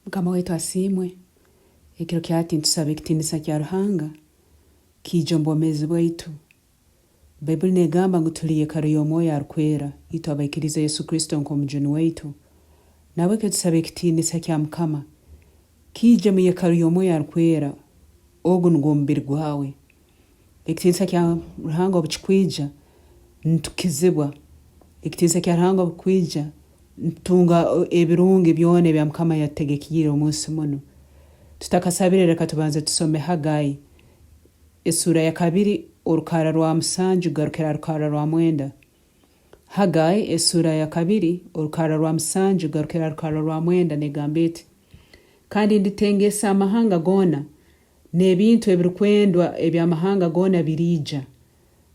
MUKAMA waitu asimwe. Ekiro kyati ntusaba ekitinisa kya Ruhanga Kiije Mubwomezi Bwaitu. Bayibuli negamba ngu tuli ekaro y'omwoyo arukwera itu abaikiriza Yesu Kristo nk'omujuni waitu. Nawe ke tusaba ekitinisa kya MUKAMA Kiije mu ekaro y'omwoyo arukwera ogu nigwo mubiri gwawe. Ekitinisa kya Ruhanga obukikwija ntukizibwa. Ekitinisa kya Ruhanga obukwija ntunga ebirungi byona ebya MUKAMA yategekire omunsi muno. Tutakasabire reka tubanze tusome Hagai esura ya 2 orukara rwa 7 garukira rukara rwa 9. Hagai esura ya 2 orukara rwa 7 garukira rukara rwa 9 negambire kandi nditengesa amahanga gona nebintu ebirukwendwa ebyamahanga gona biriija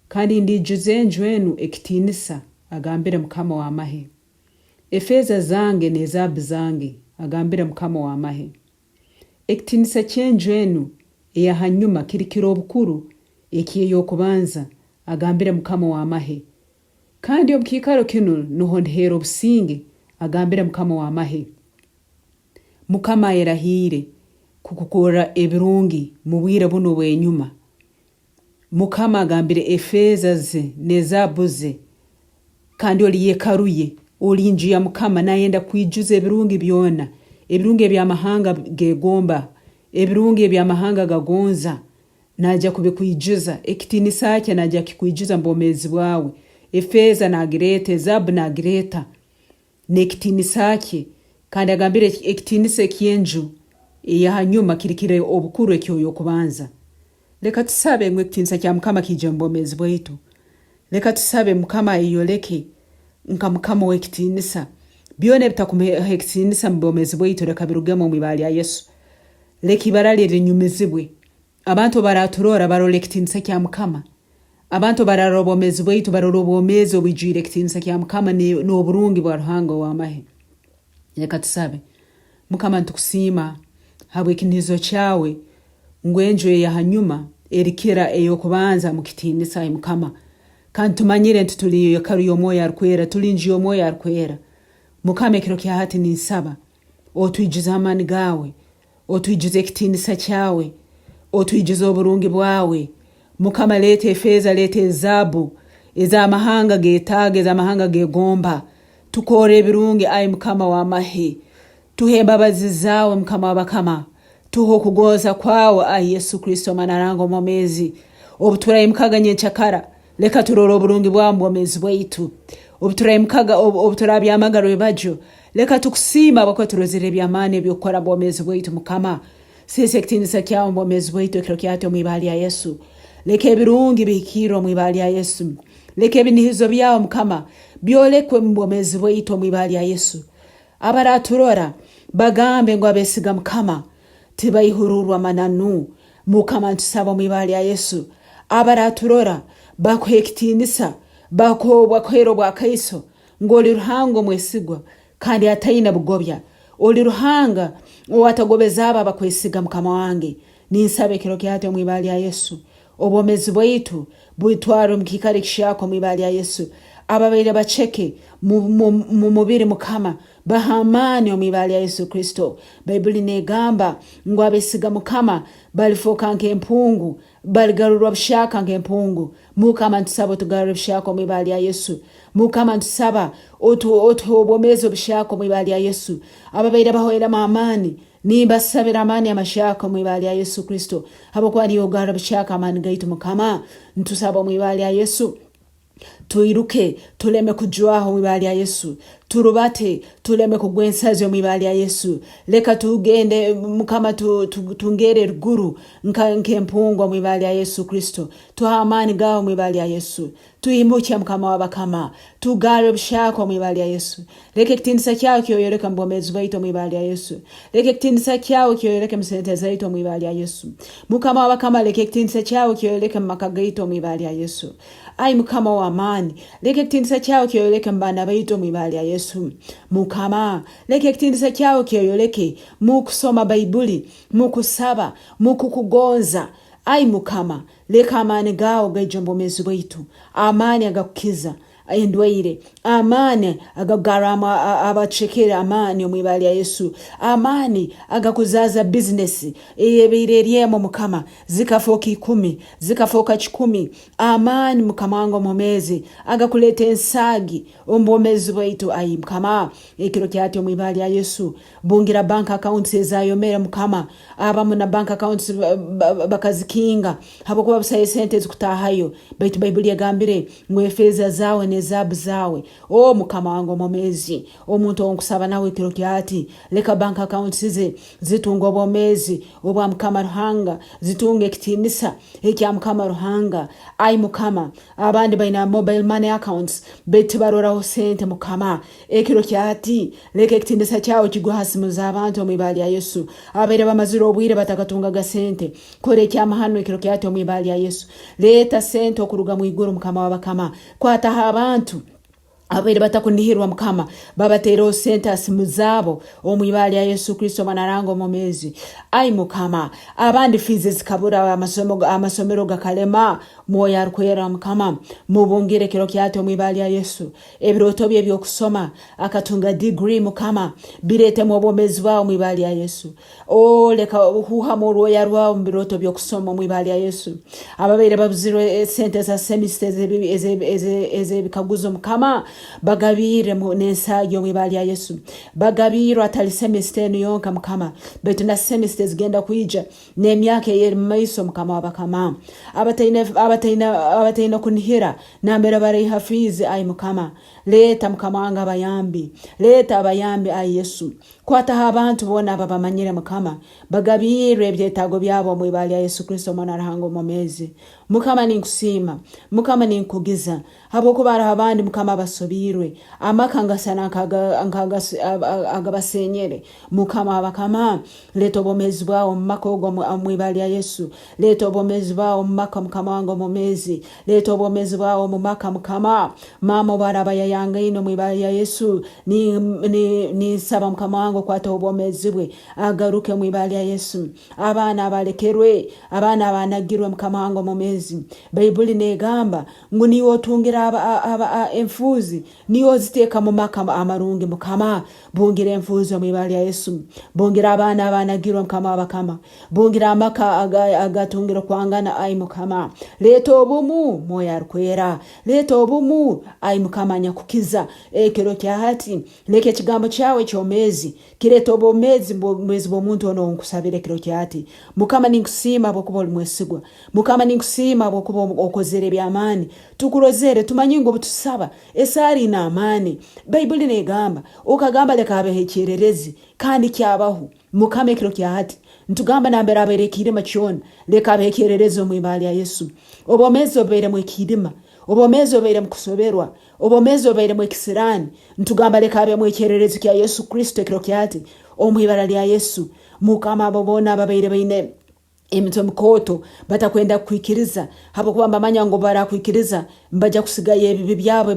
kandi ndiijuza enju ekitinisa agambire MUKAMA wamahe. Efeza zange nezabu zange agambire MUKAMA wamahe. Ekitinisa kyenju eyahanyuma kirikira obukuru ekyeyokubanza agambire MUKAMA wamahe. Kandi kiikaro kinu nuho ndihera obusinge agambire MUKAMA wamahe. MUKAMA yerahire kukukora ebirungi mu bwire buno bw'enyuma. MUKAMA agambire Efeza ze nezabu ze kandi oli yekaruye oli enju ya MUKAMA nayenda kwijuza ebirungi byona. Ebirungi ebyamahanga gegomba, ebirungi ebyamahanga gagonza najja kubikwijuza. Ekitinisa kye najja kikwijuza Mubwomezi bwawe. Efeza nagireta, ezabu nagireta nekitinisa kye kandi agambire ekitinisa kyenju eyahanyuma kirikira obukuru ekyeyokubanza. Leka tusabe ngwe ekitinisa kya MUKAMA Kiije Mubwomezi Bwaitu. Leka tusabe MUKAMA ayoleke nka MUKAMA w'ekitinisa byone bitakumeha ekitinisa Mubwomezi Bwaitu leka birugemo mu ibali ya Yesu. Leki barali rinyumizibwe. Abantu baraturora barole ekitinisa kya MUKAMA. Abantu bararo Mubwomezi Bwaitu barolo Mubwomezi obwijire ekitinisa kya MUKAMA n'oburungi bwa Ruhanga wamahe. Leka tusabe MUKAMA ntukusima habwe ekinizo kyawe ngwenju eyahanyuma erikira eyokubanza mu kitinisa MUKAMA. Kandi tumanyire ntutuli ekaro y'omwoyo arukwera, tuli enju y'omwoyo arukwera. MUKAMA ekiro kya hati ninsaba otwijuza amani gawe, otwijuza ekitinisa kyawe, otwijuza oburungi bwawe. MUKAMA leta Efeza, leta ezabu ez'amahanga getaga, ez'amahanga gegomba. Tukore ebirungi ayi MUKAMA wamahe. Tuhe embabazi zawe MUKAMA w'abakama. Tuho kugoza kwawe ayi Yesu Kristo manarango Mubwomezi. Obuturayi mukaganye nchakara leka turoro oburungi bwa Mubwomezi Bwaitu. Obuturayi mukaga obuturabya amagaro ebajo leka tukusima bako turozire byamane byokora Mubwomezi Bwaitu MUKAMA. Sese ekitinisa kya Mubwomezi Bwaitu ekiro kyate mu ibali ya Yesu. Leka ebirungi bikiro mu ibali ya Yesu. Leka ebinihizo byawo MUKAMA byolekwe mu Mubwomezi Bwaitu mu ibali ya Yesu. Abaraturora bagambe ngo abesiga MUKAMA tibayihururwa mananu. MUKAMA ntusaba mu ibali ya Yesu. Abaraturora bako ekitinisa bako bwakwero bwa Kaiso ngoli Ruhanga mwesigwa kandi atayina bugobya. Oli Ruhanga watagobeza aba bakwesiga MUKAMA wange. Ninsabe kiro kyate mu ibali ya Yesu. Obwomezi Bwaitu bwitwaro mukikare kishako mu ibali ya Yesu. Ababaire bacheke mu mubiri MUKAMA bahamani mu ibali ya Yesu Kristo. Bayibuli negamba ngo abesiga MUKAMA balifoka nk'empungu baligarurwa bushaka nk'empungu. MUKAMA ntusaba tugarure bushaka mu ibali ya Yesu. MUKAMA ntusaba obwomezi bushaka mu ibali ya Yesu. Ababaire bahoera amani nimba sabira amani amashaka mu ibali ya Yesu Kristo. Habo kwa niyo garura bushaka amani gaitu MUKAMA ntusaba mu ibali ya Yesu. Tuiruke tuleme kujwaho mu ibali ya Yesu. Turubate tuleme kugwensazo mu ibali ya Yesu. Leka tugende MUKAMA tungere ruguru nk'empungu mu ibali ya Yesu Kristo. Tuhamani gawo mu ibali ya Yesu. Tuimuche MUKAMA w'abakama. Tugare bushako mu ibali ya Yesu. Leka ekitinisa kyawe kiyoyoreka Mubwomezi Bwaitu mu ibali ya Yesu. Leka ekitinisa kyawe kiyoyoreka musente zaitu mu ibali ya Yesu. MUKAMA w'abakama leka ekitinisa kyawe kiyoyoreka mumaka gaitu mu ibali ya Yesu. Ai MUKAMA w'amani leka ekitinisa kyawe kiyoyoreka mbana baitu mu ibali ya Yesu. MUKAMA leka ekitinisa kyawe kiyoyoreke mu kusoma Bayibuli, mu kusaba, mu kukugonza. Ai MUKAMA leka amani gawo gaije Mubwomezi Bwaitu. Amani agakukiza, endwaire amani agagarama abachekera amani omwibali ya Yesu amani agakuzaza business eyebireryemo mukama zikafoka 10 zikafoka 10 amani mukama wangu Mubwomezi agakuleta ensagi Mubwomezi Bwaitu ayi mukama ekiro kyati omwibali ya Yesu bungira bank accounts ezayomera mukama abamu na bank accounts bakazikinga habokuba busaye sente zikutahayo Bwaitu Bible agambire mu Efeza zawe nezabu zawe mukama wangu Mubwomezi omuntu onkusaba nawe ekiro kyati leka bank accounts zitunga Mubwomezi obwa mukama Ruhanga zitunga Ekitinisa ekya mukama Ruhanga ayi mukama abandi baina mobile money accounts Bwaitu barora sente mukama ekiro kyati leka Ekitinisa kyawo kiguhasimu z'abantu omwibali ya Yesu abere bamaziro obwire batakatunga gasente kore ekyamahanga ekiro kyati omwibali ya Yesu leta sente okuruga mu iguru mukama wabakama kwataha abantu abere batakunihirwa mukama babatero sente asimu zabo omwibali ya Yesu Kristo manarango Mubwomezi ayi mukama abandi fees zikabura amasomero gakalema moya arukwera mukama mubungire kiro kyate omwibali ya Yesu ebiroto bye byokusoma akatunga degree mukama birete Mubwomezi wa omwibali ya Yesu leka huhamoro yarwa mbiroto byokusoma omwibali ya Yesu ababere babuziro sente za semesters ezebikaguzo mukama bagabire nensagi omwibali ya Yesu bagabiro atali semester yonka mukama Bwaitu na semesters genda kuija nemyaka yeri maiso mukama wabakama abataina kunihira nambera bari hafizi ayi mukama leta mukama wanga abayambi leta abayambi ayi Yesu kwata abantu bona babamanyire mukama bagabire ebyetago byabo omwibali ya Yesu Kristo mwana Ruhanga Mubwomezi mukama ninkusima mukama ninkugiza habokubara abandi mukama basobirwe amakanga sana agabasenyere mukama abakama leta Mubwomezi bwawo mumakogo omwibali ya Yesu leta Mubwomezi bwawo mumaka mukama wangu Mubwomezi leta Mubwomezi bwawo mumaka mukama mama baraba yanga ino mwibali ya Yesu ni saba mukama wangu kwata Mubwomezi bwe agaruke mwibali ya Yesu abana abalekerwe abana abanagirwe mukama wangu Mubwomezi Bible negamba nguni otungira enfuzi niyo ziteka mu maka amarungi mukama bungira enfuzi mwibali ya Yesu bungira abana abanagirwe mukama abakama bungira amaka agatungira kwangana ayi mukama leta obumu moya arukwera leta obumu ayi mukama nyakukiza ekiro kyahati leke kigambo kyawe kyomezi kireta Mubwomezi bw'omuntu ono nkusabire ekiro kyati mukama ninkusima bokuba mwesigwa mukama ninkusima bokuba okozere byamani tukurozere tumanyi ngo butusaba esari na amani Bible negamba ukagamba leka abehekererezi kandi kyabaho mukama ekiro kyahati ntugamba nambera aberekirima kyona leka abehekererezi omwibali ya Yesu Mubwomezi obere mwekirima Mubwomezi obere mukusoberwa Mubwomezi obere mwekisirani ntugamba leka abe mwekererezi kya Yesu Kristo ekiro kyati omwibali ya Yesu mukama babona babere baine emito mkoto batakwenda kwikiriza habo kuba mbamanya ngo barakwikiriza mbaja kusigaye ebibi byabo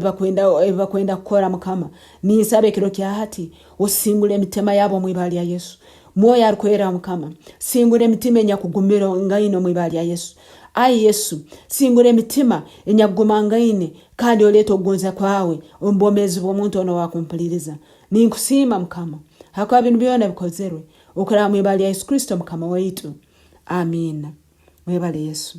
bakwenda kukora mukama nisabe kiro kyahati osingule emitima yabo mwibali ya Yesu moya arukwera mukama singule emitima enyakugumira ngaino mwibali ya Yesu ayi Yesu singule emitima enyakugumangaine kandi oleto ogonza kwawe Mubwomezi bw'omuntu ono wakumpuliriza ninkusima mukama hakwa bintu byona bikozerwe okora mwibali ya Yesu Kristo mukama waitu. Amina. Mwebale Yesu.